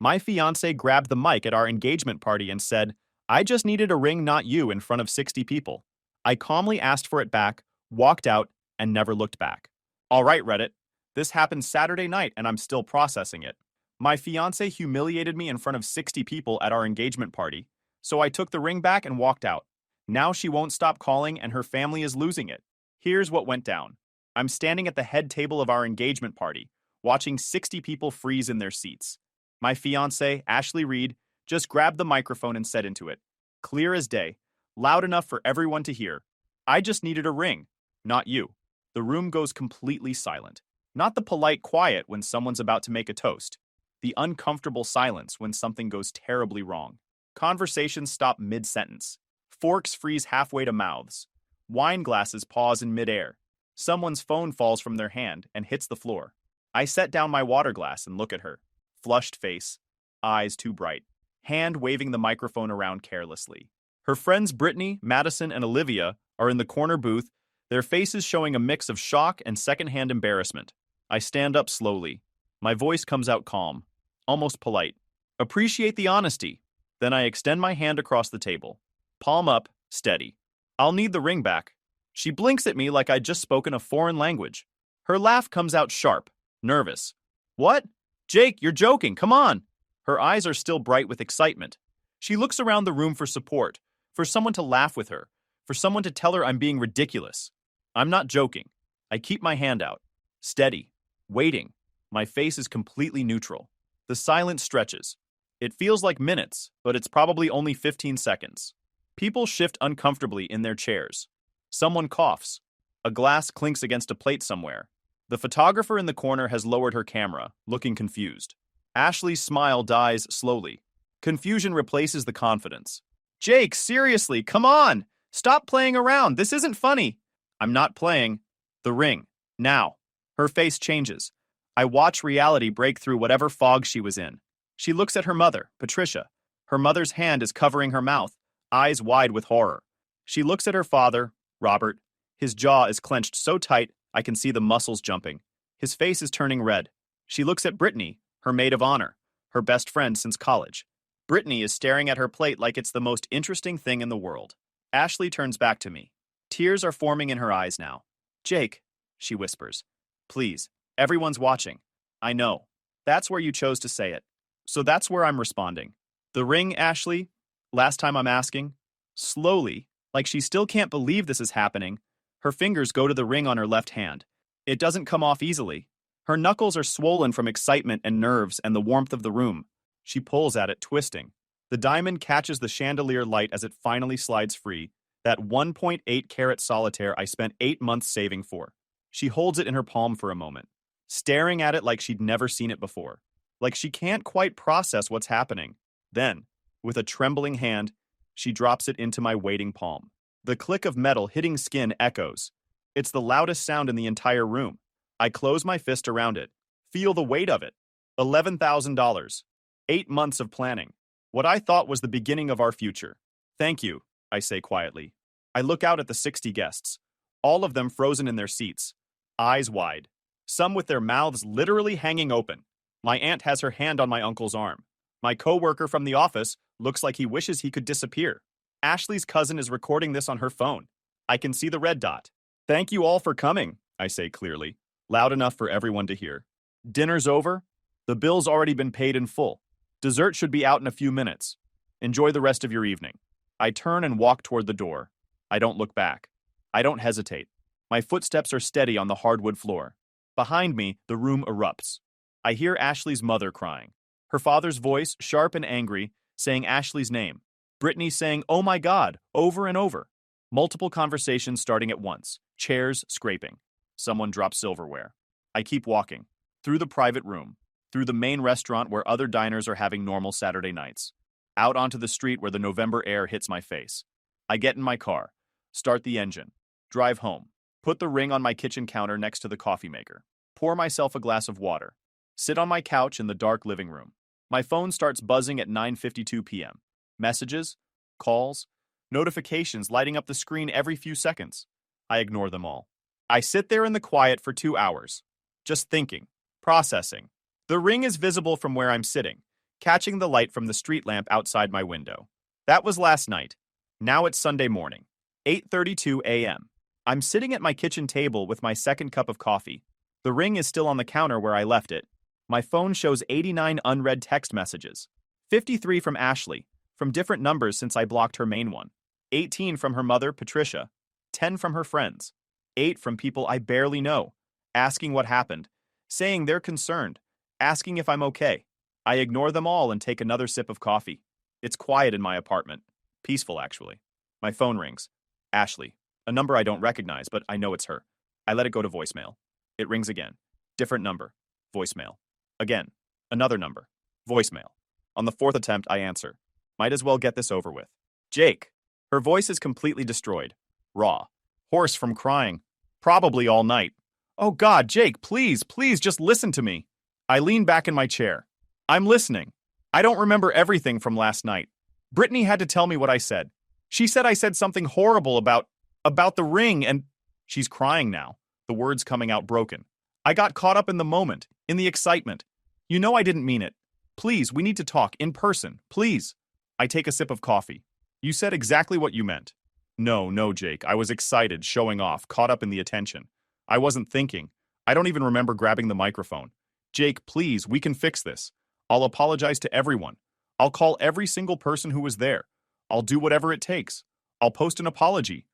My fiancé grabbed the mic at our engagement party and said, "I just needed a ring, not you," in front of 60 people. I calmly asked for it back, walked out, and never looked back. All right, Reddit. This happened Saturday night and I'm still processing it. My fiancé humiliated me in front of 60 people at our engagement party, so I took the ring back and walked out. Now she won't stop calling and her family is losing it. Here's what went down. I'm standing at the head table of our engagement party, watching 60 people freeze in their seats. My fiancée, Ashley Reed, just grabbed the microphone and said into it, clear as day, loud enough for everyone to hear, "I just needed a ring, not you." The room goes completely silent. Not the polite quiet when someone's about to make a toast. The uncomfortable silence when something goes terribly wrong. Conversations stop mid-sentence. Forks freeze halfway to mouths. Wine glasses pause in midair. Someone's phone falls from their hand and hits the floor. I set down my water glass and look at her. Flushed face, eyes too bright, hand waving the microphone around carelessly. Her friends Brittany, Madison, and Olivia are in the corner booth, their faces showing a mix of shock and secondhand embarrassment. I stand up slowly. My voice comes out calm, almost polite. Appreciate the honesty. Then I extend my hand across the table. Palm up, steady. I'll need the ring back. She blinks at me like I'd just spoken a foreign language. Her laugh comes out sharp, nervous. What? Jake, you're joking, come on. Her eyes are still bright with excitement. She looks around the room for support, for someone to laugh with her, for someone to tell her I'm being ridiculous. I'm not joking. I keep my hand out. Steady. Waiting. My face is completely neutral. The silence stretches. It feels like minutes, but it's probably only 15 seconds. People shift uncomfortably in their chairs. Someone coughs. A glass clinks against a plate somewhere. The photographer in the corner has lowered her camera, looking confused. Ashley's smile dies slowly. Confusion replaces the confidence. Jake, seriously, come on! Stop playing around, this isn't funny! I'm not playing. The ring. Now. Her face changes. I watch reality break through whatever fog she was in. She looks at her mother, Patricia. Her mother's hand is covering her mouth, eyes wide with horror. She looks at her father, Robert. His jaw is clenched so tight I can see the muscles jumping. His face is turning red. She looks at Brittany, her maid of honor, her best friend since college. Brittany is staring at her plate like it's the most interesting thing in the world. Ashley turns back to me. Tears are forming in her eyes now. Jake, she whispers. Please, everyone's watching. I know. That's where you chose to say it. So that's where I'm responding. The ring, Ashley? Last time I'm asking. Slowly, like she still can't believe this is happening, her fingers go to the ring on her left hand. It doesn't come off easily. Her knuckles are swollen from excitement and nerves and the warmth of the room. She pulls at it, twisting. The diamond catches the chandelier light as it finally slides free, that 1.8 carat solitaire I spent 8 months saving for. She holds it in her palm for a moment, staring at it like she'd never seen it before, like she can't quite process what's happening. Then, with a trembling hand, she drops it into my waiting palm. The click of metal hitting skin echoes. It's the loudest sound in the entire room. I close my fist around it, feel the weight of it. $11,000. 8 months of planning. What I thought was the beginning of our future. Thank you, I say quietly. I look out at the 60 guests, all of them frozen in their seats, eyes wide, some with their mouths literally hanging open. My aunt has her hand on my uncle's arm. My coworker from the office looks like he wishes he could disappear. Ashley's cousin is recording this on her phone. I can see the red dot. Thank you all for coming, I say clearly, loud enough for everyone to hear. Dinner's over. The bill's already been paid in full. Dessert should be out in a few minutes. Enjoy the rest of your evening. I turn and walk toward the door. I don't look back. I don't hesitate. My footsteps are steady on the hardwood floor. Behind me, the room erupts. I hear Ashley's mother crying. Her father's voice, sharp and angry, saying Ashley's name. Brittany saying, "Oh my God," over and over. Multiple conversations starting at once. Chairs scraping. Someone drops silverware. I keep walking. Through the private room. Through the main restaurant where other diners are having normal Saturday nights. Out onto the street where the November air hits my face. I get in my car. Start the engine. Drive home. Put the ring on my kitchen counter next to the coffee maker. Pour myself a glass of water. Sit on my couch in the dark living room. My phone starts buzzing at 9:52 p.m. Messages, calls, notifications lighting up the screen every few seconds. I ignore them all. I sit there in the quiet for 2 hours, just thinking, processing. The ring is visible from where I'm sitting, catching the light from the street lamp outside my window. That was last night. Now it's Sunday morning, 8:32 a.m. I'm sitting at my kitchen table with my second cup of coffee. The ring is still on the counter where I left it. My phone shows 89 unread text messages. 53 from Ashley, from different numbers since I blocked her main one. 18 from her mother, Patricia. 10 from her friends. 8 from people I barely know, asking what happened, saying they're concerned, asking if I'm okay. I ignore them all and take another sip of coffee. It's quiet in my apartment. Peaceful, actually. My phone rings. Ashley. A number I don't recognize, but I know it's her. I let it go to voicemail. It rings again. Different number. Voicemail. Again. Another number. Voicemail. On the fourth attempt, I answer. Might as well get this over with. Jake. Her voice is completely destroyed. Raw. Hoarse from crying. Probably all night. Oh God, Jake, please, please just listen to me. I lean back in my chair. I'm listening. I don't remember everything from last night. Brittany had to tell me what I said. She said I said something horrible about the ring, and she's crying now, the words coming out broken. I got caught up in the moment, in the excitement. You know I didn't mean it. Please, we need to talk in person, please. I take a sip of coffee. You said exactly what you meant. No, Jake, I was excited, showing off, caught up in the attention. I wasn't thinking. I don't even remember grabbing the microphone. Jake, please, we can fix this. I'll apologize to everyone. I'll call every single person who was there. I'll do whatever it takes. I'll post an apology.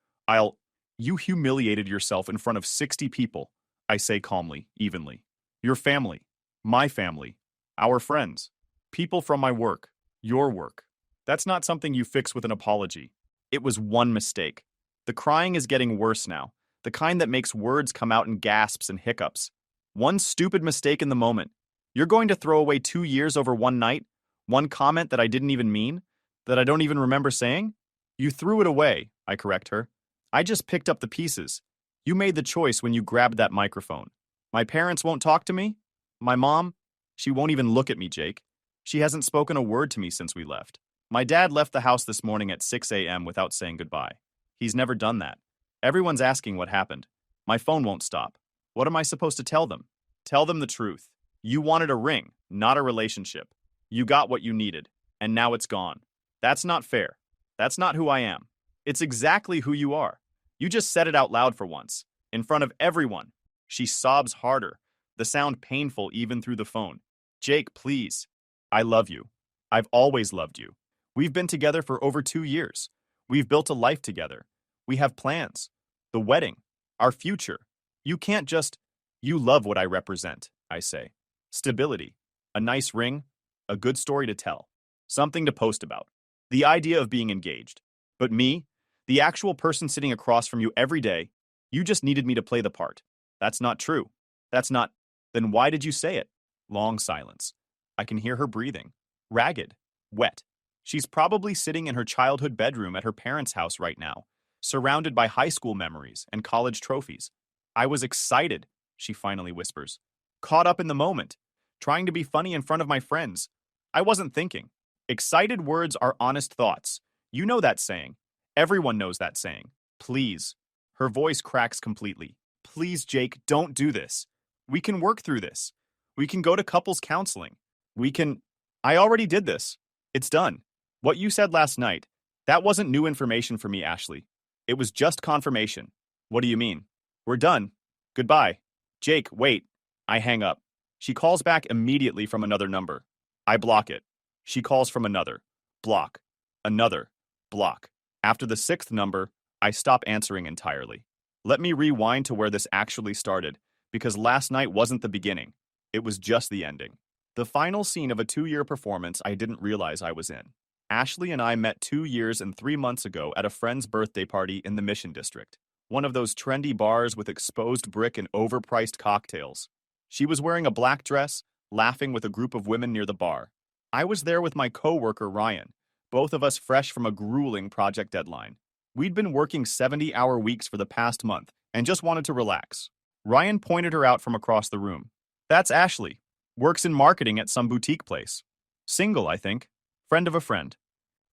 You humiliated yourself in front of 60 people, I say calmly, evenly. Your family, my family, our friends, people from my work, your work. That's not something you fix with an apology. It was one mistake. The crying is getting worse now, the kind that makes words come out in gasps and hiccups. One stupid mistake in the moment. You're going to throw away 2 years over one night? One comment that I didn't even mean? That I don't even remember saying? You threw it away, I correct her. I just picked up the pieces. You made the choice when you grabbed that microphone. My parents won't talk to me? My mom? She won't even look at me, Jake. She hasn't spoken a word to me since we left. My dad left the house this morning at 6 a.m. without saying goodbye. He's never done that. Everyone's asking what happened. My phone won't stop. What am I supposed to tell them? Tell them the truth. You wanted a ring, not a relationship. You got what you needed, and now it's gone. That's not fair. That's not who I am. It's exactly who you are. You just said it out loud for once, in front of everyone. She sobs harder, the sound painful even through the phone. Jake, please. I love you. I've always loved you. We've been together for over 2 years. We've built a life together. We have plans. The wedding. Our future. You can't just... You love what I represent, I say. Stability. A nice ring. A good story to tell. Something to post about. The idea of being engaged. But me, the actual person sitting across from you every day, you just needed me to play the part. That's not true. That's not... Then why did you say it? Long silence. I can hear her breathing. Ragged. Wet. She's probably sitting in her childhood bedroom at her parents' house right now, surrounded by high school memories and college trophies. I was excited, she finally whispers. Caught up in the moment, trying to be funny in front of my friends. I wasn't thinking. Excited words are honest thoughts. You know that saying. Everyone knows that saying. Please. Her voice cracks completely. Please, Jake, don't do this. We can work through this. We can go to couples counseling. I already did this. It's done. What you said last night, that wasn't new information for me, Ashley. It was just confirmation. What do you mean? We're done. Goodbye. Jake, wait. I hang up. She calls back immediately from another number. I block it. She calls from another. Block. Another. Block. After the 6th number, I stop answering entirely. Let me rewind to where this actually started, because last night wasn't the beginning. It was just the ending. The final scene of a 2-year performance I didn't realize I was in. Ashley and I met 2 years and 3 months ago at a friend's birthday party in the Mission District, one of those trendy bars with exposed brick and overpriced cocktails. She was wearing a black dress, laughing with a group of women near the bar. I was there with my coworker Ryan, both of us fresh from a grueling project deadline. We'd been working 70-hour weeks for the past month and just wanted to relax. Ryan pointed her out from across the room. That's Ashley. Works in marketing at some boutique place. Single, I think. Friend of a friend.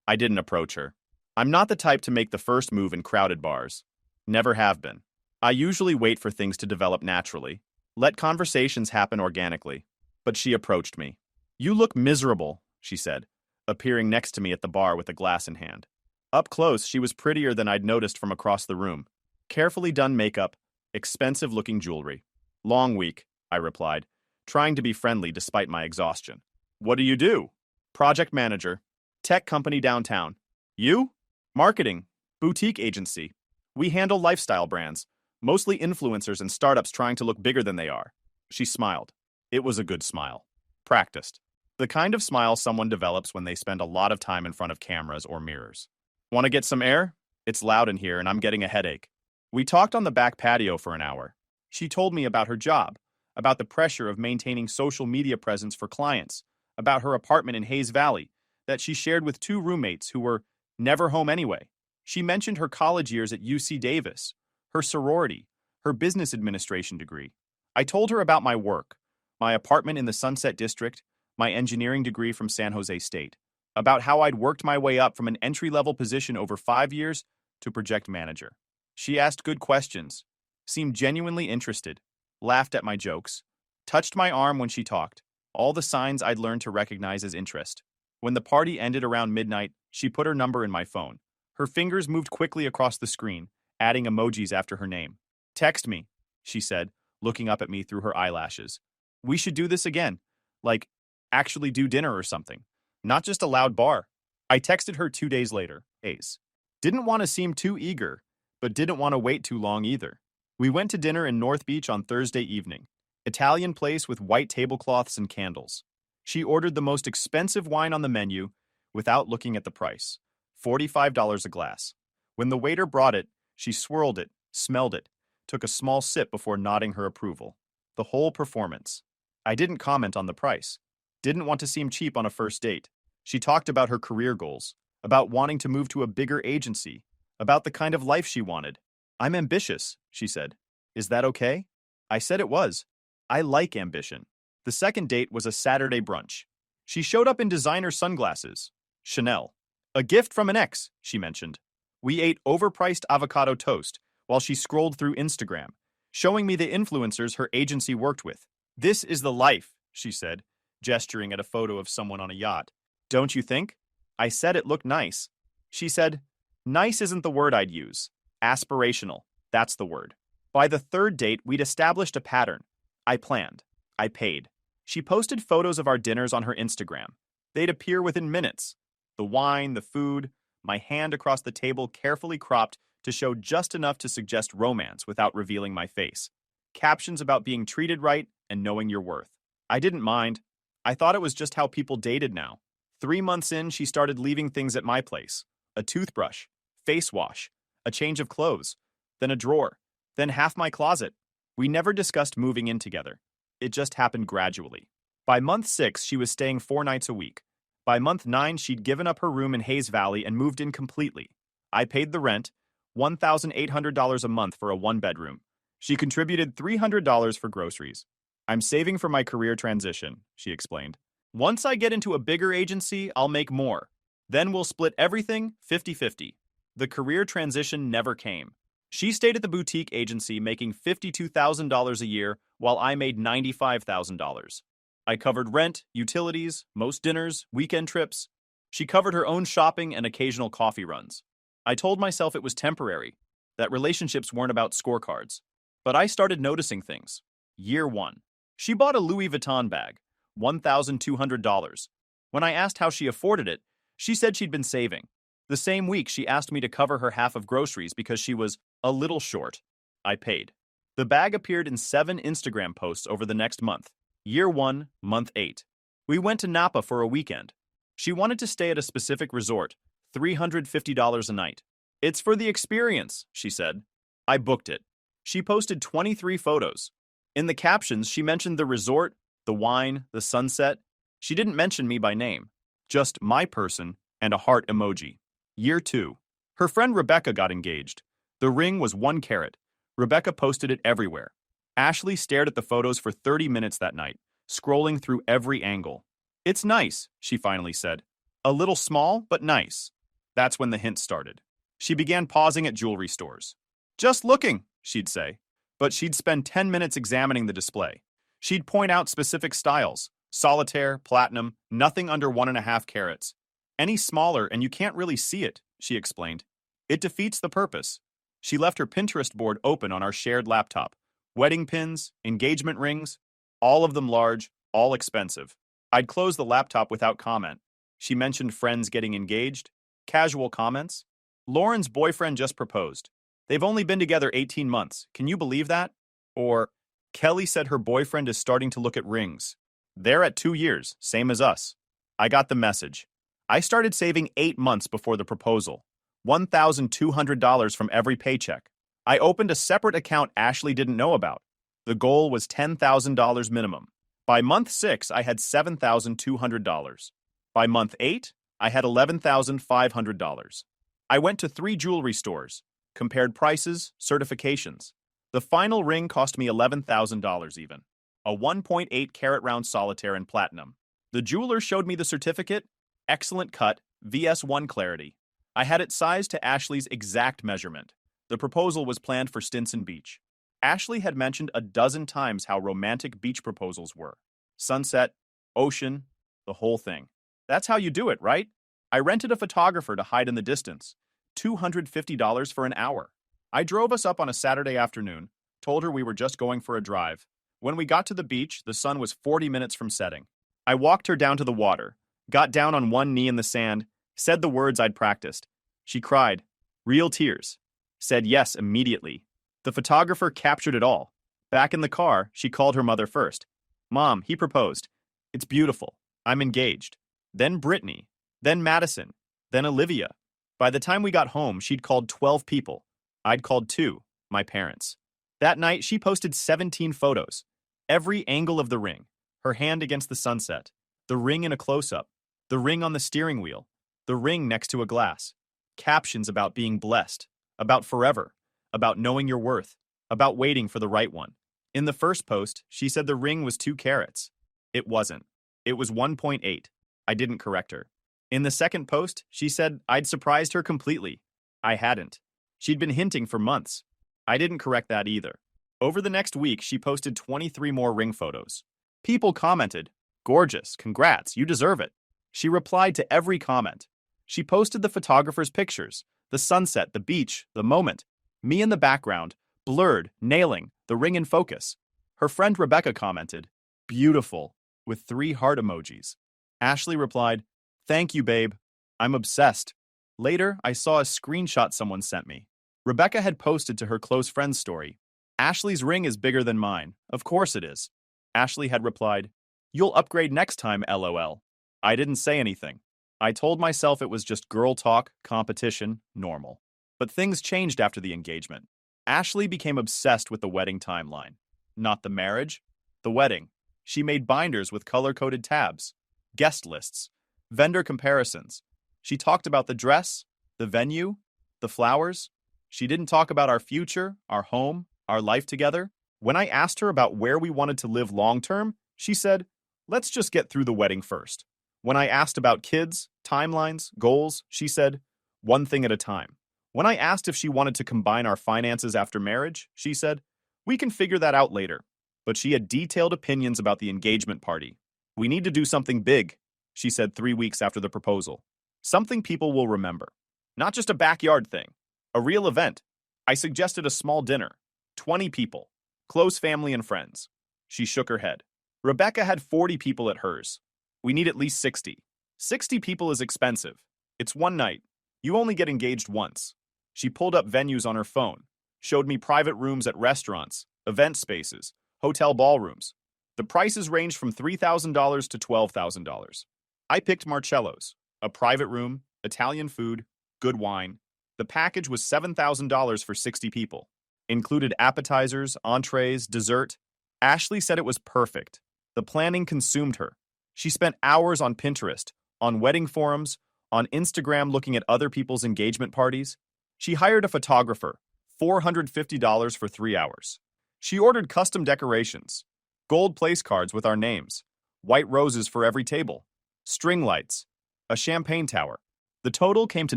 I didn't approach her. I'm not the type to make the first move in crowded bars. Never have been. I usually wait for things to develop naturally. Let conversations happen organically. But she approached me. You look miserable, she said, appearing next to me at the bar with a glass in hand. Up close, she was prettier than I'd noticed from across the room. Carefully done makeup, expensive-looking jewelry. Long week, I replied, trying to be friendly despite my exhaustion. What do you do? Project manager. Tech company downtown. You? Marketing. Boutique agency. We handle lifestyle brands, mostly influencers and startups trying to look bigger than they are. She smiled. It was a good smile. Practiced. The kind of smile someone develops when they spend a lot of time in front of cameras or mirrors. Want to get some air? It's loud in here and I'm getting a headache. We talked on the back patio for an hour. She told me about her job, about the pressure of maintaining social media presence for clients, about her apartment in Hayes Valley that she shared with two roommates who were never home anyway. She mentioned her college years at UC Davis, her sorority, her business administration degree. I told her about my work, my apartment in the Sunset District, my engineering degree from San Jose State, about how I'd worked my way up from an entry-level position over 5 years to project manager. She asked good questions, seemed genuinely interested, laughed at my jokes, touched my arm when she talked, all the signs I'd learned to recognize as interest. When the party ended around midnight, she put her number in my phone. Her fingers moved quickly across the screen, adding emojis after her name. Text me, she said, looking up at me through her eyelashes. We should do this again. Like, actually do dinner or something. Not just a loud bar. I texted her 2 days later. Ace. Didn't want to seem too eager, but didn't want to wait too long either. We went to dinner in North Beach on Thursday evening. Italian place with white tablecloths and candles. She ordered the most expensive wine on the menu without looking at the price. $45 a glass. When the waiter brought it, she swirled it, smelled it, took a small sip before nodding her approval. The whole performance. I didn't comment on the price. Didn't want to seem cheap on a first date. She talked about her career goals, about wanting to move to a bigger agency, about the kind of life she wanted. I'm ambitious, she said. Is that okay? I said it was. I like ambition. The second date was a Saturday brunch. She showed up in designer sunglasses. Chanel. A gift from an ex, she mentioned. We ate overpriced avocado toast while she scrolled through Instagram, showing me the influencers her agency worked with. This is the life, she said, gesturing at a photo of someone on a yacht. Don't you think? I said it looked nice. She said, nice isn't the word I'd use. Aspirational, that's the word. By the third date, we'd established a pattern. I planned. I paid. She posted photos of our dinners on her Instagram. They'd appear within minutes. The wine, the food, my hand across the table carefully cropped to show just enough to suggest romance without revealing my face. Captions about being treated right and knowing your worth. I didn't mind. I thought it was just how people dated now. 3 months in, she started leaving things at my place. A toothbrush, face wash, a change of clothes, then a drawer, then half my closet. We never discussed moving in together. It just happened gradually. By month 6, she was staying 4 nights a week. By month 9, she'd given up her room in Hayes Valley and moved in completely. I paid the rent, $1,800 a month for a one-bedroom. She contributed $300 for groceries. I'm saving for my career transition, she explained. Once I get into a bigger agency, I'll make more. Then we'll split everything 50-50. The career transition never came. She stayed at the boutique agency making $52,000 a year while I made $95,000. I covered rent, utilities, most dinners, weekend trips. She covered her own shopping and occasional coffee runs. I told myself it was temporary, that relationships weren't about scorecards. But I started noticing things. Year 1. She bought a Louis Vuitton bag, $1,200. When I asked how she afforded it, she said she'd been saving. The same week, she asked me to cover her half of groceries because she was a little short. I paid. The bag appeared in 7 Instagram posts over the next month. Year 1, month 8. We went to Napa for a weekend. She wanted to stay at a specific resort, $350 a night. It's for the experience, she said. I booked it. She posted 23 photos. In the captions, she mentioned the resort, the wine, the sunset. She didn't mention me by name, just my person and a heart emoji. Year 2. Her friend Rebecca got engaged. The ring was 1 carat. Rebecca posted it everywhere. Ashley stared at the photos for 30 minutes that night, scrolling through every angle. It's nice, she finally said. A little small, but nice. That's when the hints started. She began pausing at jewelry stores. Just looking, she'd say. But she'd spend 10 minutes examining the display. She'd point out specific styles, Solitaire, platinum, nothing under 1.5 carats. Any smaller and you can't really see it, she explained. It defeats the purpose. She left her Pinterest board open on our shared laptop. Wedding pins, engagement rings, all of them large, all expensive. I'd close the laptop without comment. She mentioned friends getting engaged. Casual comments. Lauren's boyfriend just proposed. They've only been together 18 months. Can you believe that? Or, Kelly said her boyfriend is starting to look at rings. They're at 2 years, same as us. I got the message. I started saving 8 months before the proposal. $1,200 from every paycheck. I opened a separate account Ashley didn't know about. The goal was $10,000 minimum. By month 6, I had $7,200. By month 8, I had $11,500. I went to 3 jewelry stores, compared prices, certifications. The final ring cost me $11,000 even. A 1.8 carat round solitaire in platinum. The jeweler showed me the certificate, excellent cut, VS1 clarity. I had it sized to Ashley's exact measurement. The proposal was planned for Stinson Beach. Ashley had mentioned a dozen times how romantic beach proposals were. Sunset, ocean, the whole thing. That's how you do it, right? I rented a photographer to hide in the distance. $250 for an hour. I drove us up on a Saturday afternoon, told her we were just going for a drive. When we got to the beach, the sun was 40 minutes from setting. I walked her down to the water, got down on one knee in the sand, said the words I'd practiced. She cried. Real tears. Said yes immediately. The photographer captured it all. Back in the car, she called her mother first. Mom, he proposed. It's beautiful. I'm engaged. Then Brittany. Then Madison. Then Olivia. By the time we got home, she'd called 12 people. I'd called 2, my parents. That night, she posted 17 photos. Every angle of the ring. Her hand against the sunset. The ring in a close-up. The ring on the steering wheel. The ring next to a glass. Captions about being blessed. About forever. About knowing your worth. About waiting for the right one. In the first post, she said the ring was 2 carats. It wasn't. It was 1.8. I didn't correct her. In the second post, she said I'd surprised her completely. I hadn't. She'd been hinting for months. I didn't correct that either. Over the next week, she posted 23 more ring photos. People commented, gorgeous, congrats, you deserve it. She replied to every comment. She posted the photographer's pictures, the sunset, the beach, the moment, me in the background, blurred, nailing, the ring in focus. Her friend Rebecca commented, beautiful, with 3 heart emojis. Ashley replied, thank you, babe. I'm obsessed. Later, I saw a screenshot someone sent me. Rebecca had posted to her close friend's story. Ashley's ring is bigger than mine. Of course it is. Ashley had replied, you'll upgrade next time, LOL. I didn't say anything. I told myself it was just girl talk, competition, normal. But things changed after the engagement. Ashley became obsessed with the wedding timeline. Not the marriage, the wedding. She made binders with color-coded tabs, guest lists, vendor comparisons. She talked about the dress, the venue, the flowers. She didn't talk about our future, our home, our life together. When I asked her about where we wanted to live long-term, she said, let's just get through the wedding first. When I asked about kids, timelines, goals, she said, one thing at a time. When I asked if she wanted to combine our finances after marriage, she said, we can figure that out later. But she had detailed opinions about the engagement party. We need to do something big, she said 3 weeks after the proposal. Something people will remember. Not just a backyard thing. A real event. I suggested a small dinner. 20 people. Close family and friends. She shook her head. Rebecca had 40 people at hers. We need at least 60. 60 people is expensive. It's one night. You only get engaged once. She pulled up venues on her phone, showed me private rooms at restaurants, event spaces, hotel ballrooms. The prices ranged from $3,000 to $12,000. I picked Marcello's, a private room, Italian food, good wine. The package was $7,000 for 60 people. Included appetizers, entrees, dessert. Ashley said it was perfect. The planning consumed her. She spent hours on Pinterest, on wedding forums, on Instagram looking at other people's engagement parties. She hired a photographer, $450 for 3 hours. She ordered custom decorations, gold place cards with our names, white roses for every table, string lights, a champagne tower. The total came to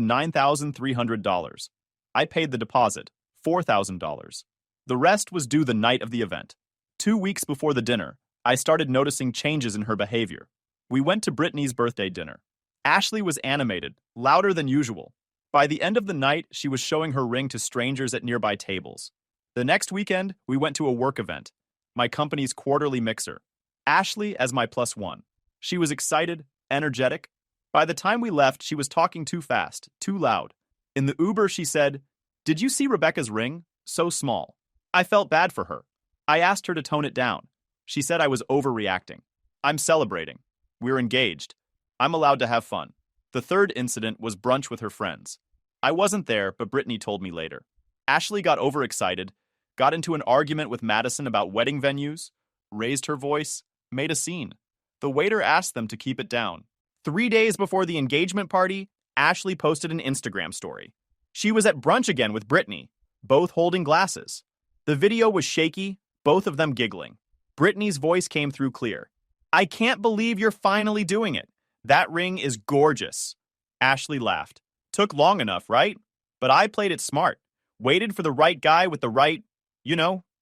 $9,300. I paid the deposit, $4,000. The rest was due the night of the event. 2 weeks before the dinner, I started noticing changes in her behavior. We went to Brittany's birthday dinner. Ashley was animated, louder than usual. By the end of the night, she was showing her ring to strangers at nearby tables. The next weekend, we went to a work event, my company's quarterly mixer. Ashley as my plus one. She was excited, energetic. By the time we left, she was talking too fast, too loud. In the Uber, she said, "Did you see Rebecca's ring? So small." I felt bad for her. I asked her to tone it down. She said I was overreacting. I'm celebrating. We're engaged. I'm allowed to have fun. The third incident was brunch with her friends. I wasn't there, but Brittany told me later. Ashley got overexcited, got into an argument with Madison about wedding venues, raised her voice, made a scene. The waiter asked them to keep it down. 3 days before the engagement party, Ashley posted an Instagram story. She was at brunch again with Brittany, both holding glasses. The video was shaky, both of them giggling. Brittany's voice came through clear. "I can't believe you're finally doing it. That ring is gorgeous." Ashley laughed. "Took long enough, right? But I played it smart. Waited for the right guy with the right,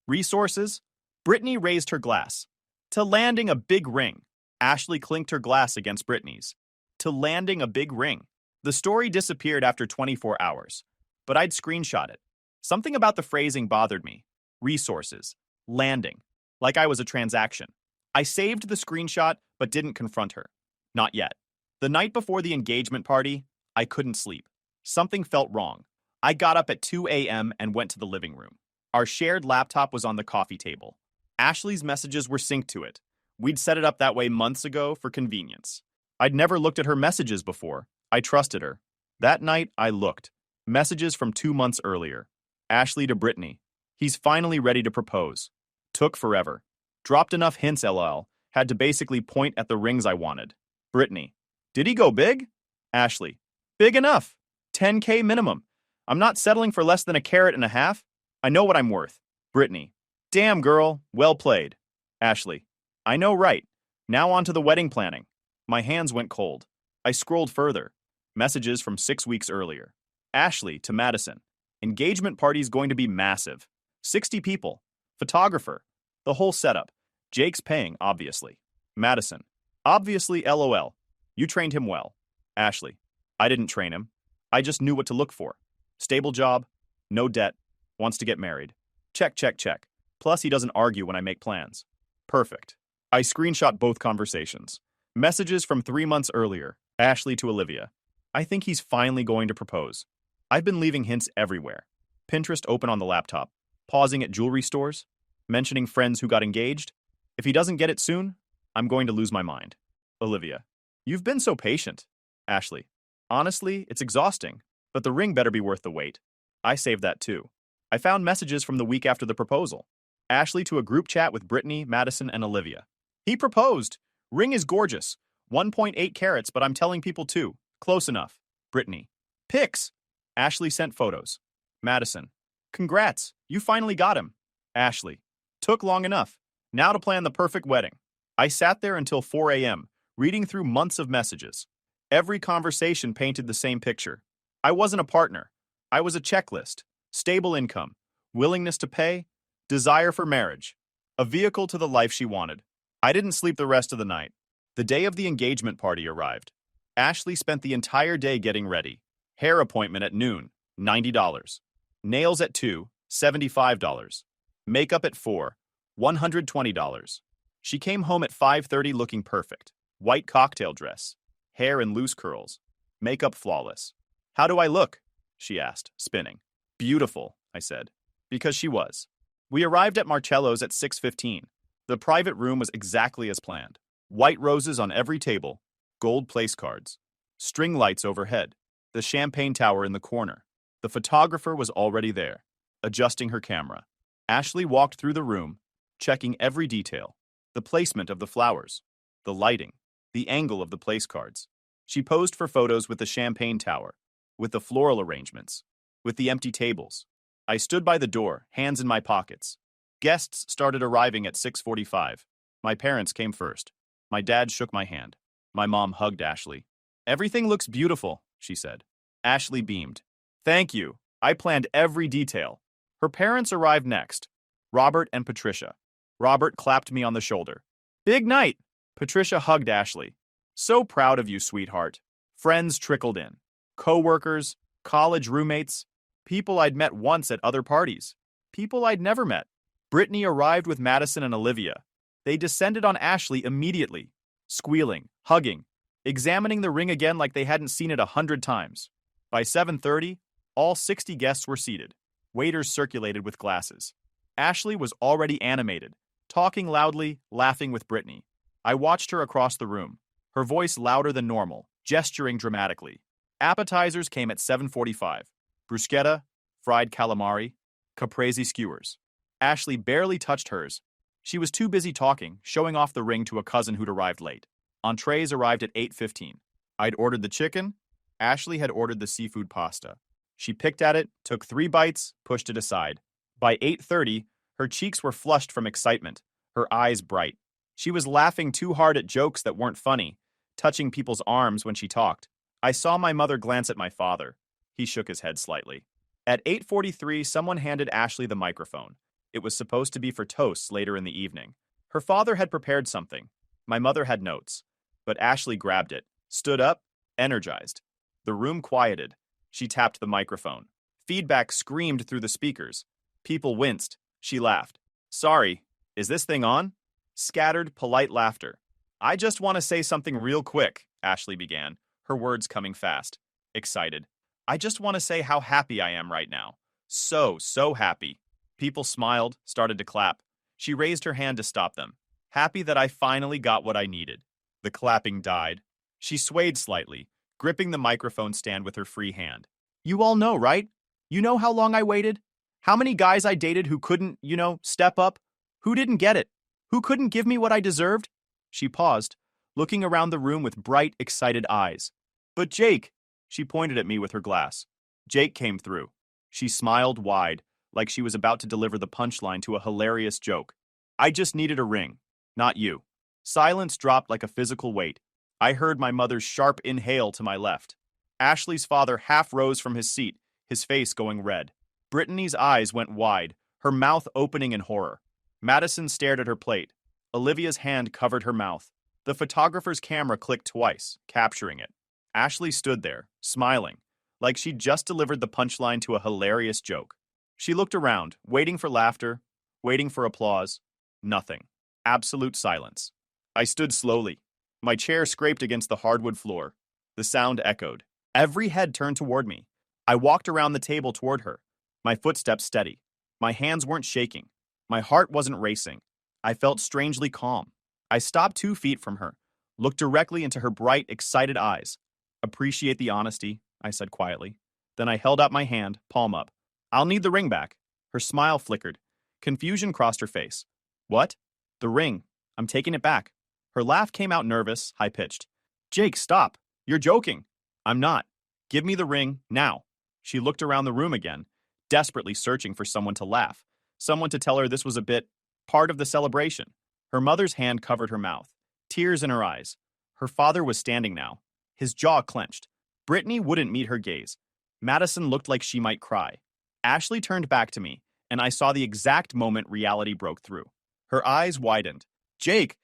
resources." Brittany raised her glass. "To landing a big ring." Ashley clinked her glass against Brittany's. "To landing a big ring." The story disappeared after 24 hours, but I'd screenshot it. Something about the phrasing bothered me. Resources. Landing. Like I was a transaction. I saved the screenshot, but didn't confront her. Not yet. The night before the engagement party, I couldn't sleep. Something felt wrong. I got up at 2 a.m. and went to the living room. Our shared laptop was on the coffee table. Ashley's messages were synced to it. We'd set it up that way months ago for convenience. I'd never looked at her messages before. I trusted her. That night, I looked. Messages from 2 months earlier. Ashley to Brittany. "He's finally ready to propose." Took forever. Dropped enough hints, lol. Had to basically point at the rings I wanted. Brittany. "Did he go big?" Ashley. "Big enough. 10K minimum. I'm not settling for less than a carat and a half. I know what I'm worth." Brittany. "Damn, girl. Well played." Ashley. "I know, right. Now on to the wedding planning." My hands went cold. I scrolled further. Messages from 6 weeks earlier. Ashley to Madison. "Engagement party's going to be massive. 60 people. Photographer. The whole setup. Jake's paying, obviously." Madison. "Obviously, lol. You trained him well." Ashley. "I didn't train him. I just knew what to look for. Stable job. No debt. Wants to get married. Check, check, check. Plus, he doesn't argue when I make plans." Perfect. I screenshot both conversations. Messages from 3 months earlier. Ashley to Olivia. "I think he's finally going to propose. I've been leaving hints everywhere. Pinterest open on the laptop. Pausing at jewelry stores. Mentioning friends who got engaged. If he doesn't get it soon, I'm going to lose my mind." Olivia. "You've been so patient." Ashley. "Honestly, it's exhausting, but the ring better be worth the wait." I saved that too. I found messages from the week after the proposal. Ashley to a group chat with Brittany, Madison, and Olivia. "He proposed. Ring is gorgeous. 1.8 carats, but I'm telling people too. Close enough." Brittany. "Pics." Ashley sent photos. Madison. "Congrats. You finally got him." Ashley. "Took long enough. Now to plan the perfect wedding." I sat there until 4 a.m., reading through months of messages. Every conversation painted the same picture. I wasn't a partner. I was a checklist. Stable income. Willingness to pay. Desire for marriage. A vehicle to the life she wanted. I didn't sleep the rest of the night. The day of the engagement party arrived. Ashley spent the entire day getting ready. Hair appointment at noon, $90. Nails at 2, $75. Makeup at 4, $120. She came home at 5:30 looking perfect. White cocktail dress. Hair in loose curls. Makeup flawless. "How do I look?" she asked, spinning. "Beautiful," I said. Because she was. We arrived at Marcello's at 6:15. The private room was exactly as planned. White roses on every table. Gold place cards. String lights overhead. The champagne tower in the corner. The photographer was already there, adjusting her camera. Ashley walked through the room, checking every detail. The placement of the flowers. The lighting. The angle of the place cards. She posed for photos with the champagne tower, with the floral arrangements, with the empty tables. I stood by the door, hands in my pockets. Guests started arriving at 6:45. My parents came first. My dad shook my hand. My mom hugged Ashley. "Everything looks beautiful," she said. Ashley beamed. "Thank you. I planned every detail." Her parents arrived next. Robert and Patricia. Robert clapped me on the shoulder. Big night. Patricia hugged Ashley. So proud of you, sweetheart. Friends trickled in. Co-workers, college roommates, people I'd met once at other parties, people I'd never met. Brittany arrived with Madison and Olivia. They descended on Ashley immediately, squealing, hugging, examining the ring again like they hadn't seen it 100 times. By 7:30, all 60 guests were seated. Waiters circulated with glasses. Ashley was already animated, talking loudly, laughing with Brittany. I watched her across the room, her voice louder than normal, gesturing dramatically. Appetizers came at 7:45. Bruschetta, fried calamari, caprese skewers. Ashley barely touched hers. She was too busy talking, showing off the ring to a cousin who'd arrived late. Entrees arrived at 8:15. I'd ordered the chicken. Ashley had ordered the seafood pasta. She picked at it, took 3 bites, pushed it aside. By 8:30, her cheeks were flushed from excitement, her eyes bright. She was laughing too hard at jokes that weren't funny, touching people's arms when she talked. I saw my mother glance at my father. He shook his head slightly. At 8:43, someone handed Ashley the microphone. It was supposed to be for toasts later in the evening. Her father had prepared something. My mother had notes. But Ashley grabbed it, stood up, energized. The room quieted. She tapped the microphone. Feedback screamed through the speakers. People winced. She laughed. Sorry, is this thing on? Scattered, polite laughter. I just want to say something real quick, Ashley began, her words coming fast. Excited. I just want to say how happy I am right now. So happy. People smiled, started to clap. She raised her hand to stop them. Happy that I finally got what I needed. The clapping died. She swayed slightly, gripping the microphone stand with her free hand. You all know, right? You know how long I waited? How many guys I dated who couldn't, step up? Who didn't get it? Who couldn't give me what I deserved? She paused, looking around the room with bright, excited eyes. But Jake, she pointed at me with her glass. Jake came through. She smiled wide, like she was about to deliver the punchline to a hilarious joke. I just needed a ring, not you. Silence dropped like a physical weight. I heard my mother's sharp inhale to my left. Ashley's father half rose from his seat, his face going red. Brittany's eyes went wide, her mouth opening in horror. Madison stared at her plate. Olivia's hand covered her mouth. The photographer's camera clicked twice, capturing it. Ashley stood there, smiling, like she'd just delivered the punchline to a hilarious joke. She looked around, waiting for laughter, waiting for applause. Nothing. Absolute silence. I stood slowly. My chair scraped against the hardwood floor. The sound echoed. Every head turned toward me. I walked around the table toward her, my footsteps steady. My hands weren't shaking. My heart wasn't racing. I felt strangely calm. I stopped 2 feet from her, looked directly into her bright, excited eyes. Appreciate the honesty, I said quietly. Then I held out my hand, palm up. I'll need the ring back. Her smile flickered. Confusion crossed her face. What? The ring. I'm taking it back. Her laugh came out nervous, high-pitched. Jake, stop. You're joking. I'm not. Give me the ring, now. She looked around the room again, desperately searching for someone to laugh, someone to tell her this was a bit part of the celebration. Her mother's hand covered her mouth, tears in her eyes. Her father was standing now, his jaw clenched. Brittany wouldn't meet her gaze. Madison looked like she might cry. Ashley turned back to me, and I saw the exact moment reality broke through. Her eyes widened. Jake,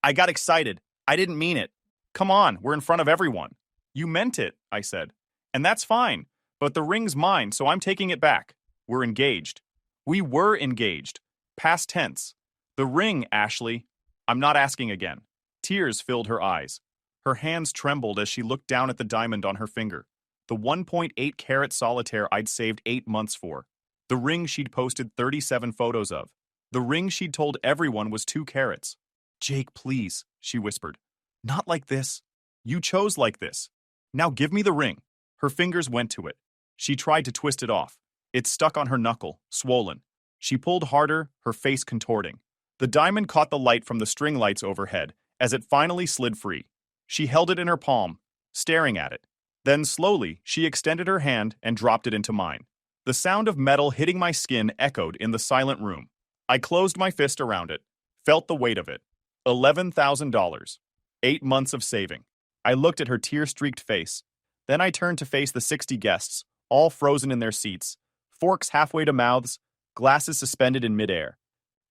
I got excited. I didn't mean it. Come on, we're in front of everyone. You meant it, I said. And that's fine, but the ring's mine, so I'm taking it back. We're engaged. We were engaged. Past tense. The ring, Ashley. I'm not asking again. Tears filled her eyes. Her hands trembled as she looked down at the diamond on her finger. The 1.8 carat solitaire I'd saved 8 months for. The ring she'd posted 37 photos of. The ring she'd told everyone was 2 carats. Jake, please, she whispered. Not like this. You chose like this. Now give me the ring. Her fingers went to it. She tried to twist it off. It stuck on her knuckle, swollen. She pulled harder, her face contorting. The diamond caught the light from the string lights overhead as it finally slid free. She held it in her palm, staring at it. Then slowly, she extended her hand and dropped it into mine. The sound of metal hitting my skin echoed in the silent room. I closed my fist around it, felt the weight of it. $11,000. 8 months of saving. I looked at her tear-streaked face. Then I turned to face the 60 guests, all frozen in their seats, forks halfway to mouths, glasses suspended in midair.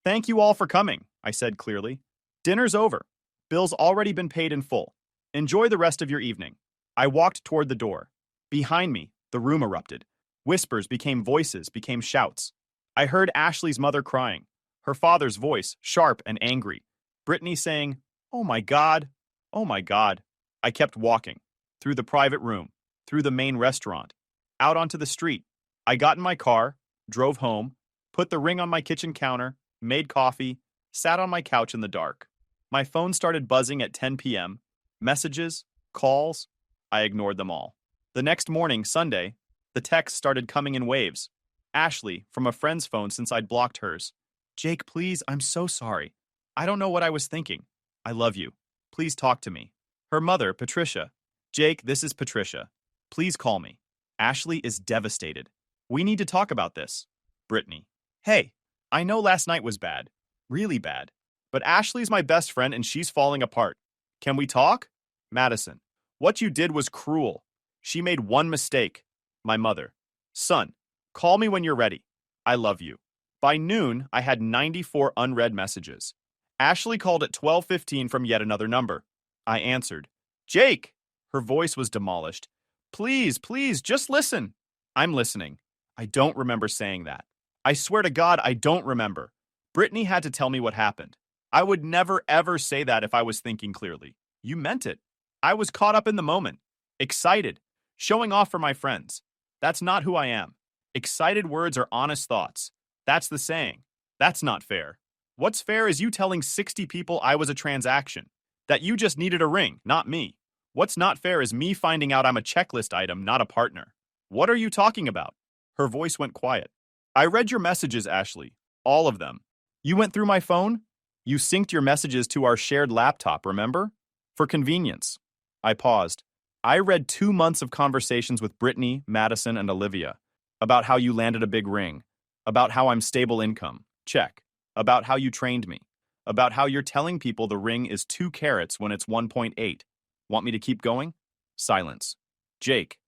Thank you all for coming, I said clearly. Dinner's over. Bill's already been paid in full. Enjoy the rest of your evening. I walked toward the door. Behind me, the room erupted. Whispers became voices, became shouts. I heard Ashley's mother crying, her father's voice sharp and angry. Brittany saying, "Oh my God, oh my God." I kept walking, through the private room, through the main restaurant, out onto the street. I got in my car, drove home, put the ring on my kitchen counter, made coffee, sat on my couch in the dark. My phone started buzzing at 10 p.m. Messages, calls, I ignored them all. The next morning, Sunday, the texts started coming in waves. Ashley, from a friend's phone since I'd blocked hers. "Jake, please, I'm so sorry. I don't know what I was thinking. I love you. Please talk to me." Her mother, Patricia. "Jake, this is Patricia. Please call me." Ashley is devastated. "We need to talk about this." Brittany. "Hey, I know last night was bad. Really bad. But Ashley's my best friend and she's falling apart. Can we talk?" Madison. "What you did was cruel. She made one mistake." My mother. "Son, call me when you're ready. I love you." By noon, I had 94 unread messages. Ashley called at 12:15 from yet another number. I answered. "Jake!" Her voice was demolished. "Please, please, just listen." "I'm listening." I don't remember saying that. I swear to God, I don't remember. Brittany had to tell me what happened. I would never ever say that if I was thinking clearly. You meant it. I was caught up in the moment. Excited. Showing off for my friends. That's not who I am. Excited words are honest thoughts. That's the saying. That's not fair. What's fair is you telling 60 people I was a transaction. That you just needed a ring, not me. What's not fair is me finding out I'm a checklist item, not a partner. What are you talking about? Her voice went quiet. I read your messages, Ashley. All of them. You went through my phone? You synced your messages to our shared laptop, remember? For convenience. I paused. I read 2 months of conversations with Brittany, Madison, and Olivia about how you landed a big ring, about how I'm stable income, check, about how you trained me, about how you're telling people the ring is 2 carats when it's 1.8. Want me to keep going? Silence. Jake,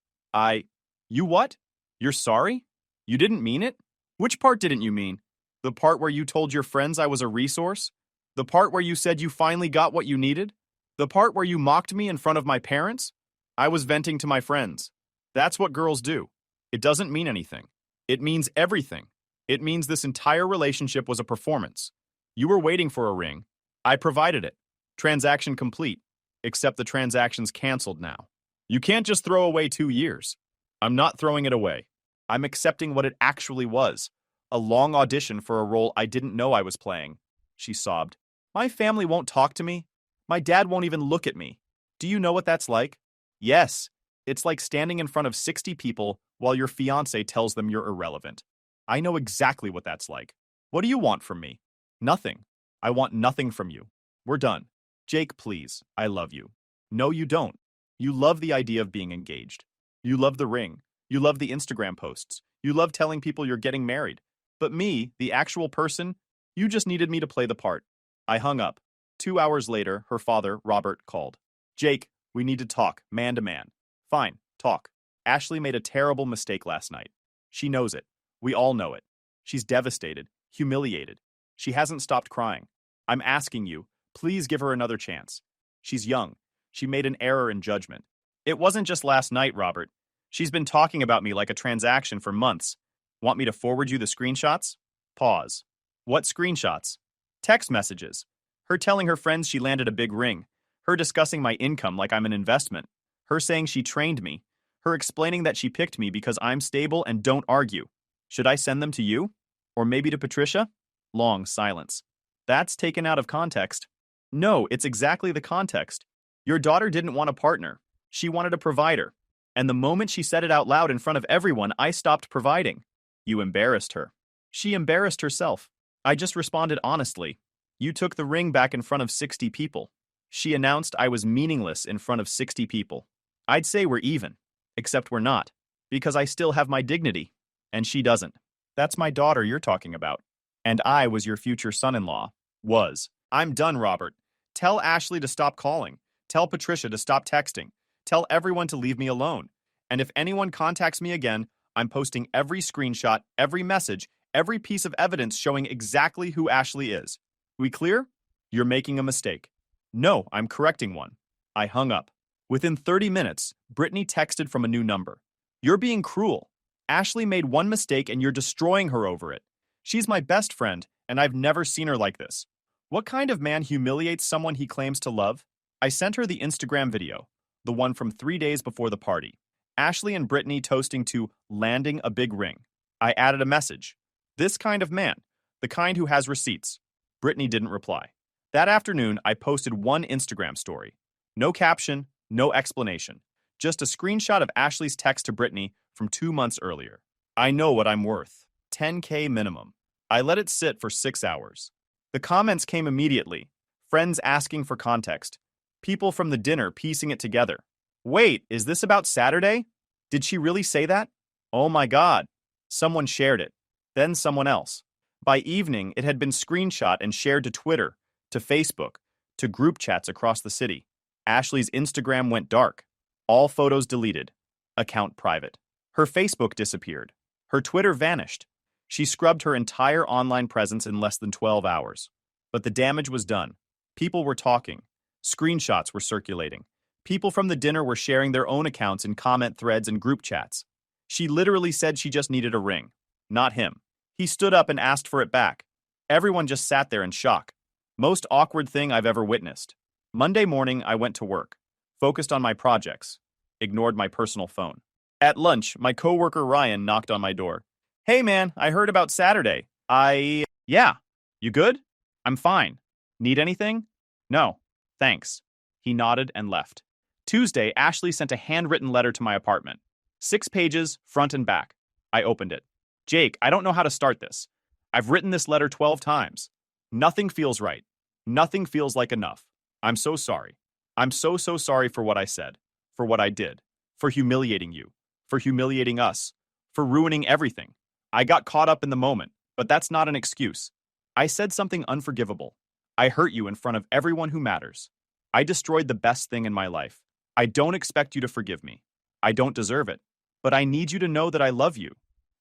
you what? You're sorry? You didn't mean it? Which part didn't you mean? The part where you told your friends I was a resource? The part where you said you finally got what you needed? The part where you mocked me in front of my parents? I was venting to my friends. That's what girls do. It doesn't mean anything. It means everything. It means this entire relationship was a performance. You were waiting for a ring. I provided it. Transaction complete. Except the transaction's canceled now. You can't just throw away 2 years. I'm not throwing it away. I'm accepting what it actually was. A long audition for a role I didn't know I was playing. She sobbed. My family won't talk to me. My dad won't even look at me. Do you know what that's like? Yes. It's like standing in front of 60 people while your fiancé tells them you're irrelevant. I know exactly what that's like. What do you want from me? Nothing. I want nothing from you. We're done. Jake, please. I love you. No, you don't. You love the idea of being engaged. You love the ring. You love the Instagram posts. You love telling people you're getting married. But me, the actual person, you just needed me to play the part. I hung up. 2 hours later, her father, Robert, called. Jake, we need to talk, man to man. Fine, talk. Ashley made a terrible mistake last night. She knows it. We all know it. She's devastated, humiliated. She hasn't stopped crying. I'm asking you, please give her another chance. She's young. She made an error in judgment. It wasn't just last night, Robert. She's been talking about me like a transaction for months. Want me to forward you the screenshots? Pause. What screenshots? Text messages. Her telling her friends she landed a big ring. Her discussing my income like I'm an investment. Her saying she trained me. Her explaining that she picked me because I'm stable and don't argue. Should I send them to you? Or maybe to Patricia? Long silence. That's taken out of context. No, it's exactly the context. Your daughter didn't want a partner. She wanted a provider. And the moment she said it out loud in front of everyone, I stopped providing. You embarrassed her. She embarrassed herself. I just responded honestly. You took the ring back in front of 60 people. She announced I was meaningless in front of 60 people. I'd say we're even. Except we're not. Because I still have my dignity. And she doesn't. That's my daughter you're talking about. And I was your future son-in-law. Was. I'm done, Robert. Tell Ashley to stop calling. Tell Patricia to stop texting. Tell everyone to leave me alone. And if anyone contacts me again, I'm posting every screenshot, every message, every piece of evidence showing exactly who Ashley is. We clear? You're making a mistake. No, I'm correcting one. I hung up. Within 30 minutes, Brittany texted from a new number. You're being cruel. Ashley made one mistake and you're destroying her over it. She's my best friend, and I've never seen her like this. What kind of man humiliates someone he claims to love? I sent her the Instagram video, the one from 3 days before the party. Ashley and Brittany toasting to landing a big ring. I added a message. This kind of man, the kind who has receipts. Brittany didn't reply. That afternoon, I posted one Instagram story. No caption, no explanation. Just a screenshot of Ashley's text to Brittany from 2 months earlier. I know what I'm worth. 10K minimum. I let it sit for 6 hours. The comments came immediately. Friends asking for context. People from the dinner piecing it together. Wait, is this about Saturday? Did she really say that? Oh my God. Someone shared it. Then someone else. By evening, it had been screenshot and shared to Twitter, to Facebook, to group chats across the city. Ashley's Instagram went dark. All photos deleted. Account private. Her Facebook disappeared. Her Twitter vanished. She scrubbed her entire online presence in less than 12 hours. But the damage was done. People were talking. Screenshots were circulating. People from the dinner were sharing their own accounts in comment threads and group chats. She literally said she just needed a ring. Not him. He stood up and asked for it back. Everyone just sat there in shock. Most awkward thing I've ever witnessed. Monday morning, I went to work. Focused on my projects. Ignored my personal phone. At lunch, my coworker Ryan knocked on my door. Hey man, I heard about Saturday. Yeah. You good? I'm fine. Need anything? No. Thanks. He nodded and left. Tuesday, Ashley sent a handwritten letter to my apartment. 6 pages, front and back. I opened it. Jake, I don't know how to start this. I've written this letter 12 times. Nothing feels right. Nothing feels like enough. I'm so sorry. I'm so sorry for what I said, for what I did, for humiliating you, for humiliating us, for ruining everything. I got caught up in the moment, but that's not an excuse. I said something unforgivable. I hurt you in front of everyone who matters. I destroyed the best thing in my life. I don't expect you to forgive me. I don't deserve it. But I need you to know that I love you.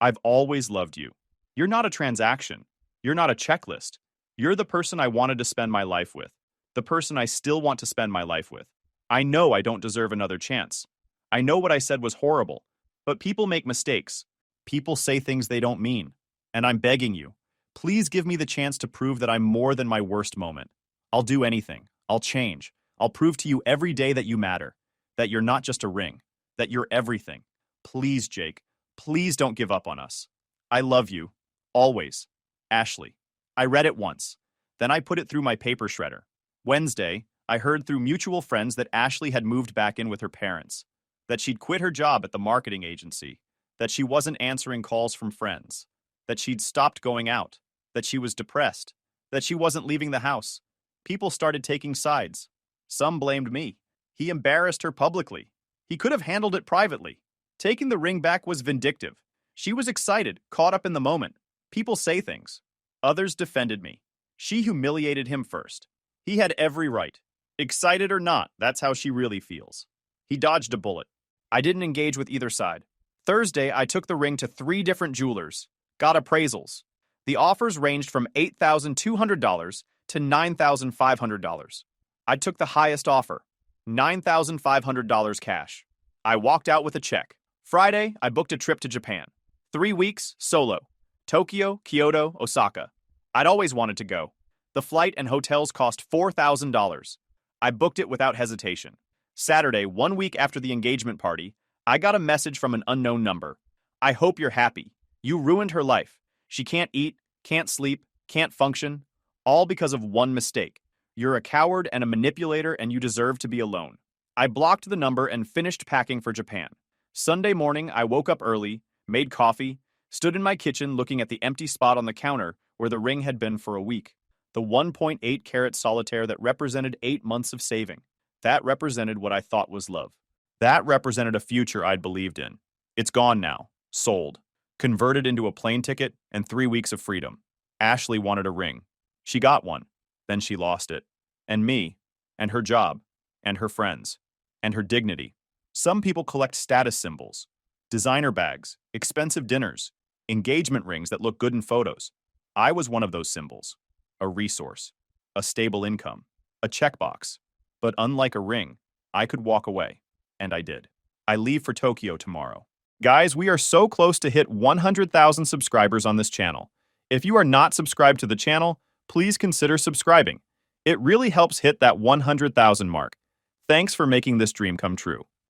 I've always loved you. You're not a transaction. You're not a checklist. You're the person I wanted to spend my life with. The person I still want to spend my life with. I know I don't deserve another chance. I know what I said was horrible. But people make mistakes. People say things they don't mean. And I'm begging you, please give me the chance to prove that I'm more than my worst moment. I'll do anything. I'll change. I'll prove to you every day that you matter. That you're not just a ring. That you're everything. Please, Jake. Please don't give up on us. I love you. Always. Ashley. I read it once. Then I put it through my paper shredder. Wednesday, I heard through mutual friends that Ashley had moved back in with her parents. That she'd quit her job at the marketing agency. That she wasn't answering calls from friends. That she'd stopped going out. That she was depressed. That she wasn't leaving the house. People started taking sides. Some blamed me. He embarrassed her publicly. He could have handled it privately. Taking the ring back was vindictive. She was excited, caught up in the moment. People say things. Others defended me. She humiliated him first. He had every right. Excited or not, that's how she really feels. He dodged a bullet. I didn't engage with either side. Thursday, I took the ring to 3 different jewelers. Got appraisals. The offers ranged from $8,200 to $9,500. I took the highest offer, $9,500 cash. I walked out with a check. Friday, I booked a trip to Japan. 3 weeks, solo. Tokyo, Kyoto, Osaka. I'd always wanted to go. The flight and hotels cost $4,000. I booked it without hesitation. Saturday, 1 week after the engagement party, I got a message from an unknown number. I hope you're happy. You ruined her life. She can't eat, can't sleep, can't function, all because of one mistake. You're a coward and a manipulator, and you deserve to be alone. I blocked the number and finished packing for Japan. Sunday morning, I woke up early, made coffee, stood in my kitchen looking at the empty spot on the counter where the ring had been for a week. The 1.8 carat solitaire that represented 8 months of saving. That represented what I thought was love. That represented a future I'd believed in. It's gone now. Sold. Converted into a plane ticket and 3 weeks of freedom. Ashley wanted a ring. She got one. Then she lost it. And me. And her job. And her friends. And her dignity. Some people collect status symbols. Designer bags. Expensive dinners. Engagement rings that look good in photos. I was one of those symbols. A resource. a stable income, a checkbox. But unlike a ring, I could walk away. And I did. I leave for Tokyo tomorrow. Guys, we are so close to hit 100,000 subscribers on this channel. If you are not subscribed to the channel, please consider subscribing. It really helps hit that 100,000 mark. Thanks for making this dream come true.